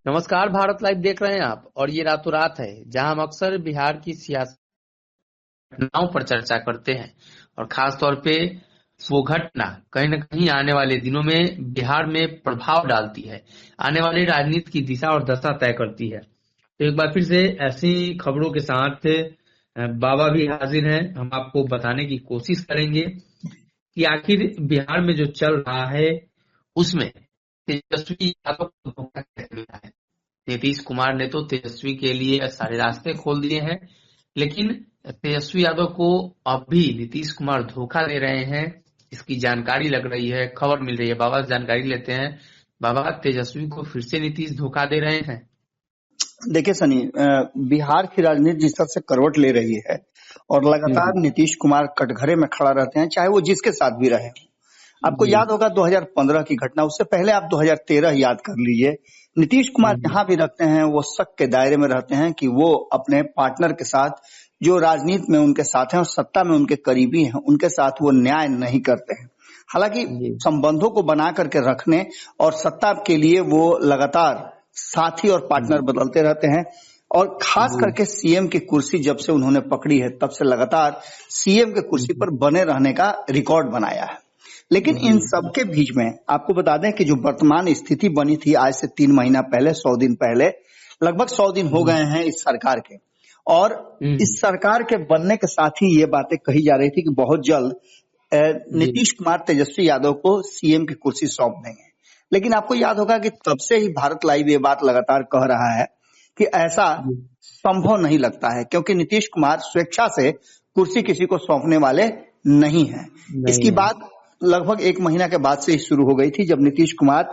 नमस्कार। भारत लाइव देख रहे हैं आप, और ये रातों रात है जहां हम अक्सर बिहार की सियासत घटनाओं पर चर्चा करते हैं, और खास तौर पे वो घटना कहीं न कहीं आने वाले दिनों में बिहार में प्रभाव डालती है, आने वाली राजनीति की दिशा और दशा तय करती है। तो एक बार फिर से ऐसी खबरों के साथ बाबा भी हाजिर हैं। हम आपको बताने की कोशिश करेंगे कि आखिर बिहार में जो चल रहा है उसमें तेजस्वी यादव को धोखा कैसे मिला है। नीतीश कुमार ने तो तेजस्वी के लिए सारे रास्ते खोल दिए हैं, लेकिन तेजस्वी यादव को अब भी नीतीश कुमार धोखा दे रहे हैं, इसकी जानकारी लग रही है, खबर मिल रही है। बाबा से जानकारी लेते हैं। बाबा, तेजस्वी को फिर से नीतीश धोखा दे रहे हैं? देखिए सनी, बिहार की राजनीति जिस तरह से करवट ले रही है और लगातार नीतीश कुमार कटघरे में खड़ा रहते हैं, चाहे वो जिसके साथ भी रहे। आपको याद होगा 2015 की घटना, उससे पहले आप 2013 याद कर लीजिए। नीतीश कुमार जहां भी रहते हैं वो शक के दायरे में रहते हैं कि वो अपने पार्टनर के साथ, जो राजनीति में उनके साथ हैं और सत्ता में उनके करीबी हैं, उनके साथ वो न्याय नहीं करते हैं। हालांकि संबंधों को बना करके रखने और सत्ता के लिए वो लगातार साथी और पार्टनर बदलते रहते हैं। और खास करके सीएम की कुर्सी जब से उन्होंने पकड़ी है, तब से लगातार सीएम के कुर्सी पर बने रहने का रिकॉर्ड बनाया है। लेकिन इन सबके बीच में आपको बता दें कि जो वर्तमान स्थिति बनी थी आज से 3 महीना पहले, 100 दिन पहले, लगभग 100 दिन हो गए हैं इस सरकार के। और इस सरकार के बनने के साथ ही ये बातें कही जा रही थी कि बहुत जल्द नीतीश कुमार तेजस्वी यादव को सीएम की कुर्सी सौंप देंगे। लेकिन आपको याद होगा कि तब से ही भारत लाइव ये बात लगातार कह रहा है कि ऐसा संभव नहीं लगता है, क्योंकि नीतीश कुमार स्वेच्छा से कुर्सी किसी को सौंपने वाले नहीं है। इसकी बात लगभग 1 महीना के बाद से ही शुरू हो गई थी, जब नीतीश कुमार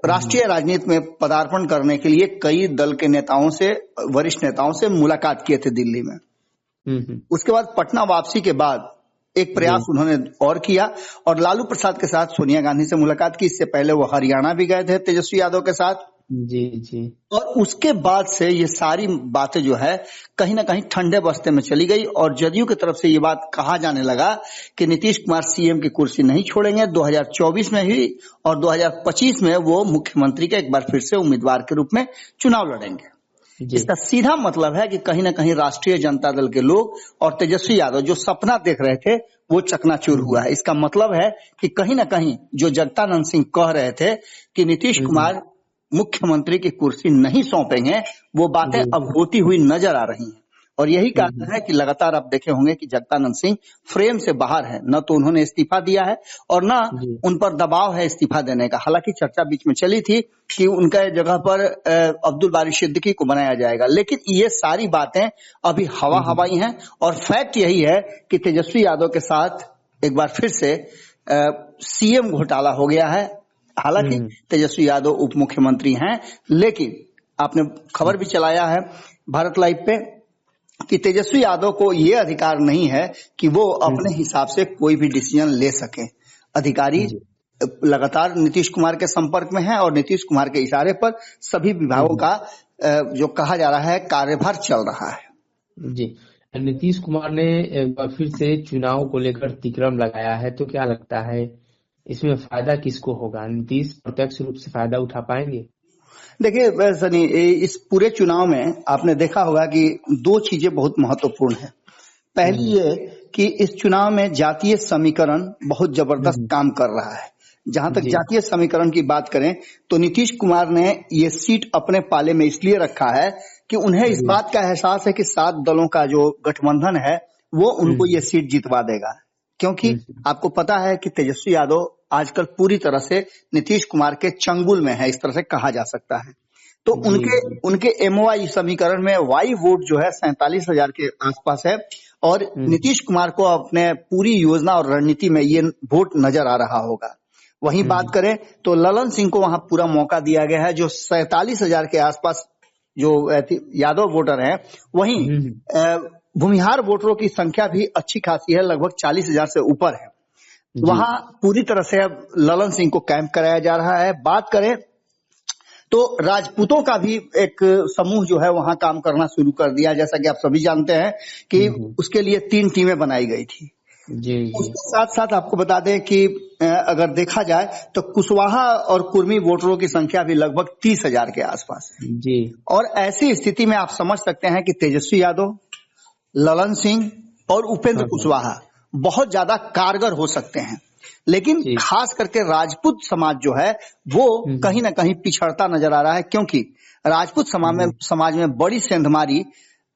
राष्ट्रीय राजनीति में पदार्पण करने के लिए कई दल के नेताओं से, वरिष्ठ नेताओं से मुलाकात किए थे दिल्ली में। उसके बाद पटना वापसी के बाद एक प्रयास उन्होंने और किया और लालू प्रसाद के साथ सोनिया गांधी से मुलाकात की। इससे पहले वो हरियाणा भी गए थे तेजस्वी यादव के साथ। जी। और उसके बाद से ये सारी बातें जो है कहीं ना कहीं ठंडे बस्ते में चली गई, और जदयू की तरफ से ये बात कहा जाने लगा कि नीतीश कुमार सीएम की कुर्सी नहीं छोड़ेंगे। 2024 में ही और 2025 में वो मुख्यमंत्री के एक बार फिर से उम्मीदवार के रूप में चुनाव लड़ेंगे। इसका सीधा मतलब है कि कहीं ना कहीं राष्ट्रीय जनता दल के लोग और तेजस्वी यादव जो सपना देख रहे थे वो चकनाचूर हुआ है। इसका मतलब है कि कहीं ना कहीं जो जगदानंद सिंह कह रहे थे कि नीतीश कुमार मुख्यमंत्री की कुर्सी नहीं सौंपेंगे, वो बातें अब होती हुई नजर आ रही हैं। और यही कारण है कि लगातार आप देखे होंगे कि जगदानंद सिंह फ्रेम से बाहर है। न तो उन्होंने इस्तीफा दिया है और न उन पर दबाव है इस्तीफा देने का। हालांकि चर्चा बीच में चली थी कि उनका जगह पर अब्दुल बारी सिद्दीकी को बनाया जाएगा, लेकिन ये सारी बातें अभी हवा हवाई हैं। और फैक्ट यही है कि तेजस्वी यादव के साथ एक बार फिर से सीएम घोटाला हो गया है। हालांकि तेजस्वी यादव उप मुख्यमंत्री हैं, लेकिन आपने खबर भी चलाया है भारत लाइव पे कि तेजस्वी यादव को ये अधिकार नहीं है कि वो अपने हिसाब से कोई भी डिसीजन ले सके। अधिकारी लगातार नीतीश कुमार के संपर्क में है और नीतीश कुमार के इशारे पर सभी विभागों का जो कहा जा रहा है कार्यभार चल रहा है। जी, नीतीश कुमार ने एक बार फिर से चुनाव को लेकर तिकड़म लगाया है, तो क्या लगता है इसमें फायदा किसको होगा? नीतीश प्रत्यक्ष रूप से फायदा उठा पाएंगे? देखिए सनी, इस पूरे चुनाव में आपने देखा होगा कि 2 चीजें बहुत महत्वपूर्ण है। पहली ये कि इस चुनाव में जातीय समीकरण बहुत जबरदस्त काम कर रहा है। जहां तक जातीय समीकरण की बात करें तो नीतीश कुमार ने ये सीट अपने पाले में इसलिए रखा है कि उन्हें इस बात का एहसास है कि 7 दलों का जो गठबंधन है वो उनको ये सीट जितवा देगा। क्योंकि आपको पता है कि तेजस्वी यादव आजकल पूरी तरह से नीतीश कुमार के चंगुल में है, इस तरह से कहा जा सकता है। तो उनके एमओआई समीकरण में वाई वोट जो है 47,000 के आसपास है, और नीतीश कुमार को अपने पूरी योजना और रणनीति में ये वोट नजर आ रहा होगा। वहीं बात करें तो ललन सिंह को वहां पूरा मौका दिया गया है, जो 47,000 के आसपास जो यादव वोटर है। वहीं भूमिहार वोटरों की संख्या भी अच्छी खासी है, लगभग 40,000 से ऊपर है। वहां पूरी तरह से अब ललन सिंह को कैंप कराया जा रहा है। बात करें तो राजपूतों का भी एक समूह जो है वहां काम करना शुरू कर दिया, जैसा कि आप सभी जानते हैं कि उसके लिए 3 टीमें बनाई गई थी। उसके साथ साथ आपको बता दें कि अगर देखा जाए तो कुशवाहा और कुर्मी वोटरों की संख्या भी लगभग 30,000 के आसपास है। जी। और ऐसी स्थिति में आप समझ सकते हैं कि तेजस्वी यादव, ललन सिंह और उपेंद्र हाँ, कुशवाहा बहुत ज्यादा कारगर हो सकते हैं, लेकिन जी। खास करके राजपूत समाज जो है वो कहीं ना कहीं पिछड़ता नजर आ रहा है, क्योंकि राजपूत समाज में बड़ी सेंधमारी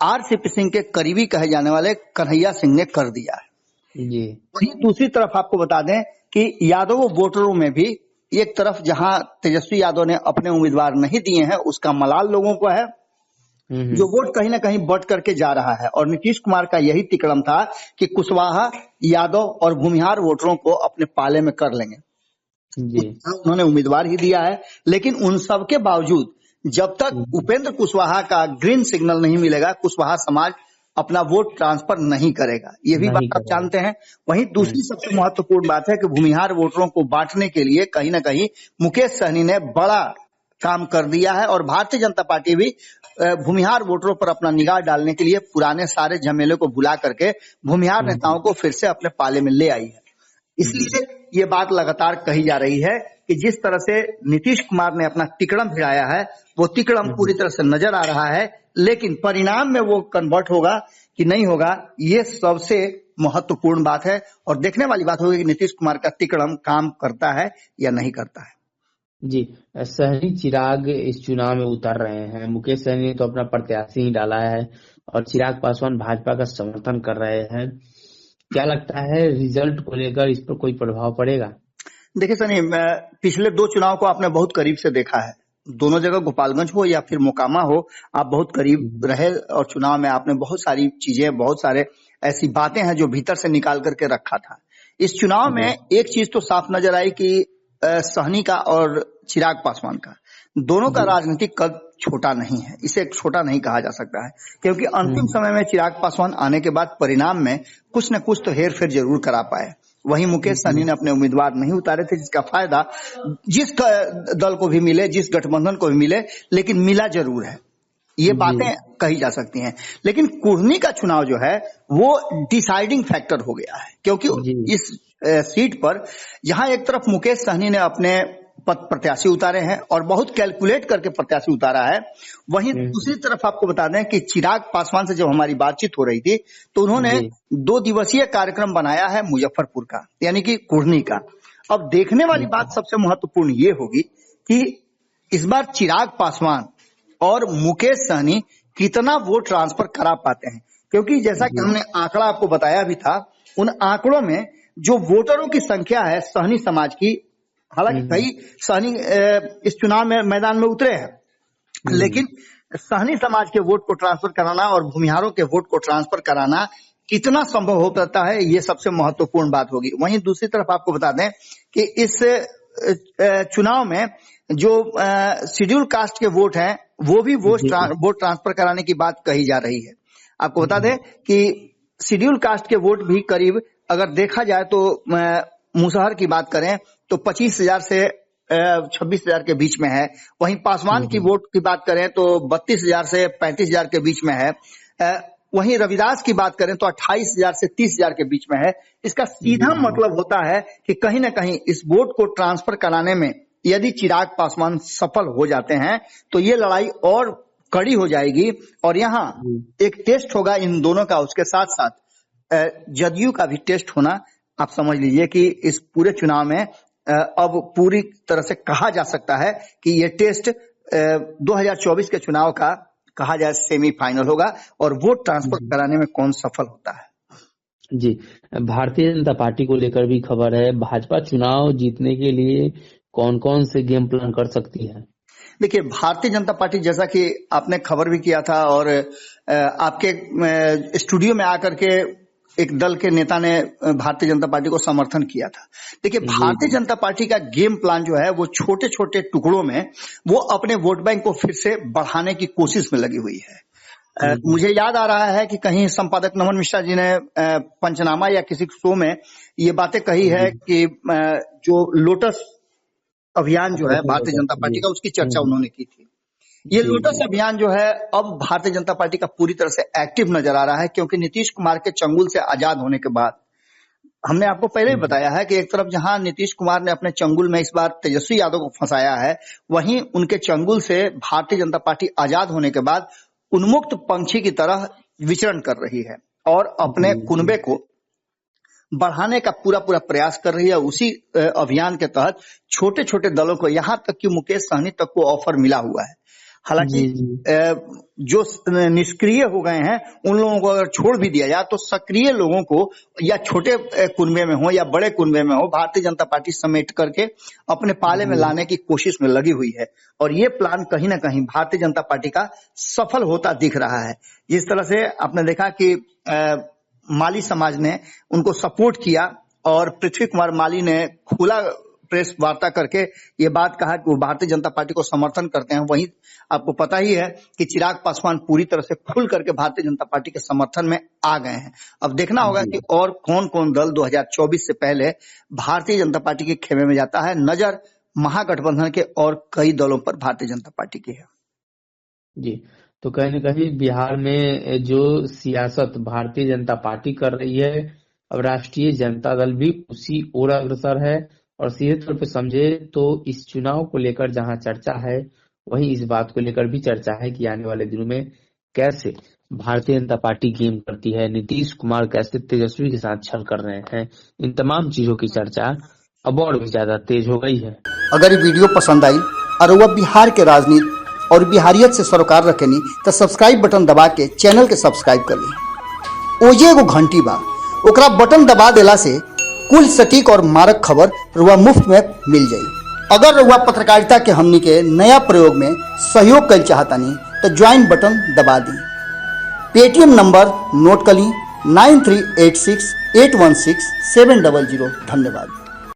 आरसीपी सिंह के करीबी कहे जाने वाले कन्हैया सिंह ने कर दिया है। जी। वहीं दूसरी तरफ आपको बता दें कि यादव वोटरों में भी एक तरफ जहां तेजस्वी यादव ने अपने उम्मीदवार नहीं दिए हैं उसका मलाल लोगों को है, जो वोट कहीं ना कहीं बट करके जा रहा है। और नीतीश कुमार का यही तिकड़म था कि कुशवाहा, यादव और भूमिहार वोटरों को अपने पाले में कर लेंगे। जी। उन्होंने उम्मीदवार ही दिया है, लेकिन उन सब के बावजूद जब तक उपेंद्र कुशवाहा का ग्रीन सिग्नल नहीं मिलेगा, कुशवाहा समाज अपना वोट ट्रांसफर नहीं करेगा, ये भी बात आप जानते हैं। वहीं दूसरी सबसे महत्वपूर्ण बात है कि भूमिहार वोटरों को बांटने के लिए कहीं ना कहीं मुकेश सहनी ने बड़ा काम कर दिया है, और भारतीय जनता पार्टी भी भूमिहार वोटरों पर अपना निगाह डालने के लिए पुराने सारे झमेले को भुला करके भूमिहार नेताओं को फिर से अपने पाले में ले आई है। इसलिए ये बात लगातार कही जा रही है कि जिस तरह से नीतीश कुमार ने अपना तिकड़म भिड़ाया है वो तिकड़म पूरी तरह से नजर आ रहा है, लेकिन परिणाम में वो कन्वर्ट होगा कि नहीं होगा, ये सबसे महत्वपूर्ण बात है। और देखने वाली बात होगी कि नीतीश कुमार का तिकड़म काम करता है या नहीं करता है। जी। सहनी चिराग इस चुनाव में उतर रहे हैं। मुकेश सहनी ने तो अपना प्रत्याशी ही डाला है और चिराग पासवान भाजपा का समर्थन कर रहे हैं। क्या लगता है रिजल्ट को लेकर इस पर कोई प्रभाव पड़ेगा? देखिए सनी, पिछले 2 चुनाव को आपने बहुत करीब से देखा है। दोनों जगह गोपालगंज हो या फिर मोकामा हो, आप बहुत करीब रहे और चुनाव में आपने बहुत सारी चीजें, बहुत सारे ऐसी बातें हैं जो भीतर से निकाल करके रखा था। इस चुनाव में एक चीज तो साफ नजर आई कि सहनी का और चिराग पासवान का, दोनों का राजनीतिक कद छोटा नहीं है, इसे छोटा नहीं कहा जा सकता है, क्योंकि अंतिम समय में चिराग पासवान आने के बाद परिणाम में कुछ न कुछ तो हेर फेर जरूर करा पाए। वहीं मुकेश सहनी ने अपने उम्मीदवार नहीं उतारे थे, जिसका फायदा जिस दल को भी मिले, जिस गठबंधन को भी मिले, लेकिन मिला जरूर है, ये बातें कही जा सकती हैं। लेकिन कुर्मी का चुनाव जो है वो डिसाइडिंग फैक्टर हो गया है, क्योंकि इस सीट पर जहां एक तरफ मुकेश सहनी ने अपने प्रत्याशी उतारे हैं और बहुत कैलकुलेट करके प्रत्याशी उतारा है, वहीं दूसरी तरफ आपको बता दें कि चिराग पासवान से जब हमारी बातचीत हो रही थी तो उन्होंने 2 दिवसीय कार्यक्रम बनाया है मुजफ्फरपुर का, यानी कि कुर्मी का। अब देखने वाली बात सबसे महत्वपूर्ण ये होगी कि इस बार चिराग पासवान और मुकेश सहनी कितना वोट ट्रांसफर करा पाते हैं, क्योंकि जैसा कि हमने आंकड़ा आपको बताया भी था, उन आंकड़ों में जो वोटरों की संख्या है सहनी समाज की, हालांकि कई सहनी इस चुनाव में मैदान में उतरे हैं, लेकिन सहनी समाज के वोट को ट्रांसफर कराना और भूमिहारों के वोट को ट्रांसफर कराना कितना संभव हो पाता है, ये सबसे महत्वपूर्ण बात होगी। वहीं दूसरी तरफ आपको बता दें कि इस चुनाव में जो शेड्यूल कास्ट के वोट हैं वो भी वोट ट्रांसफर कराने की बात कही जा रही है। आपको बता दें कि शेड्यूल कास्ट के वोट भी करीब, अगर देखा जाए तो मुसहर की बात करें तो 25,000 से 26,000 के बीच में है। वहीं पासवान की वोट की बात करें तो 32,000 से 35,000 के बीच में है। वहीं रविदास की बात करें तो 28,000 से 30,000 के बीच में है। इसका सीधा मतलब होता है कि कहीं ना कहीं इस वोट को ट्रांसफर कराने में यदि चिराग पासवान सफल हो जाते हैं तो ये लड़ाई और कड़ी हो जाएगी, और यहाँ एक टेस्ट होगा इन दोनों का, उसके साथ साथ जदयू का भी टेस्ट होना। आप समझ लीजिए कि इस पूरे चुनाव में अब पूरी तरह से कहा जा सकता है कि ये टेस्ट 2024 के चुनाव का कहा जाए सेमीफाइनल होगा, और वोट ट्रांसफर कराने में कौन सफल होता है। जी। भारतीय जनता पार्टी को लेकर भी खबर है, भाजपा चुनाव जीतने के लिए कौन कौन से गेम प्लान कर सकती है? देखिए, भारतीय जनता पार्टी, जैसा कि आपने खबर भी किया था और आपके स्टूडियो में आकर के एक दल के नेता ने भारतीय जनता पार्टी को समर्थन किया था। देखिए, भारतीय जनता पार्टी का गेम प्लान जो है वो छोटे छोटे टुकड़ों में वो अपने वोट बैंक को फिर से बढ़ाने की कोशिश में लगी हुई है। मुझे याद आ रहा है कि कहीं संपादक नमन मिश्रा जी ने पंचनामा या किसी शो में ये बातें कही है कि जो लोटस अभियान जो है भारतीय जनता पार्टी का, उसकी चर्चा उन्होंने की थी। ये लोटस अभियान जो है अब भारतीय जनता पार्टी का पूरी तरह से एक्टिव नजर आ रहा है, क्योंकि नीतीश कुमार के चंगुल से आजाद होने के बाद हमने आपको पहले ही बताया है कि एक तरफ जहां नीतीश कुमार ने अपने चंगुल में इस बार तेजस्वी यादव को फंसाया है, वहीं उनके चंगुल से भारतीय जनता पार्टी आजाद होने के बाद उन्मुक्त पंछी की तरह विचरण कर रही है और अपने कुनबे को बढ़ाने का पूरा प्रयास कर रही है। उसी अभियान के तहत छोटे छोटे दलों को, यहां तक कि मुकेश सहनी तक को ऑफर मिला हुआ है। हालांकि जो निष्क्रिय हो गए हैं उन लोगों को अगर छोड़ भी दिया जाए तो सक्रिय लोगों को, या छोटे कुनबे में हो या बड़े कुनबे में हो, भारतीय जनता पार्टी समेट करके अपने पाले में लाने की कोशिश में लगी हुई है। और ये प्लान कहीं ना कहीं भारतीय जनता पार्टी का सफल होता दिख रहा है। जिस तरह से आपने देखा कि माली समाज ने उनको सपोर्ट किया और पृथ्वी कुमार माली ने खुला प्रेस वार्ता करके ये बात कहा कि वो भारतीय जनता पार्टी को समर्थन करते हैं। वहीं आपको पता ही है कि चिराग पासवान पूरी तरह से खुल करके भारतीय जनता पार्टी के समर्थन में आ गए हैं। अब देखना होगा कि और कौन कौन दल 2024 से पहले भारतीय जनता पार्टी के खेमे में जाता है। नजर महागठबंधन के और कई दलों पर भारतीय जनता पार्टी की है। जी, तो कहीं न कहीं बिहार में जो सियासत भारतीय जनता पार्टी कर रही है, अब राष्ट्रीय जनता दल भी उसी ओर अग्रसर है। और सीधे तौर पे समझे तो इस चुनाव को लेकर जहां चर्चा है, वहीं इस बात को लेकर भी चर्चा है कि आने वाले दिनों में कैसे भारतीय जनता पार्टी गेम करती है, नीतीश कुमार कैसे तेजस्वी के साथ छल कर रहे हैं। इन तमाम चीजों की चर्चा अब और भी ज्यादा तेज हो गई है। अगर ये वीडियो पसंद आई और वह बिहार के राजनीति और बिहारियत से सरोकार रखेनी तो सब्सक्राइब बटन दबा के चैनल के सब्सक्राइब कर ली। ओजे एगो घंटी बा, ओकरा बटन दबा देला से कुल सटीक और मारक खबर रुआ मुफ्त में मिल जाई। अगर रुआ पत्रकारिता के हमनी के नया प्रयोग में सहयोग कर चाहतानी तो ज्वाइन बटन दबा दी। पेटीएम नंबर नोट कर ली 9386816700। धन्यवाद।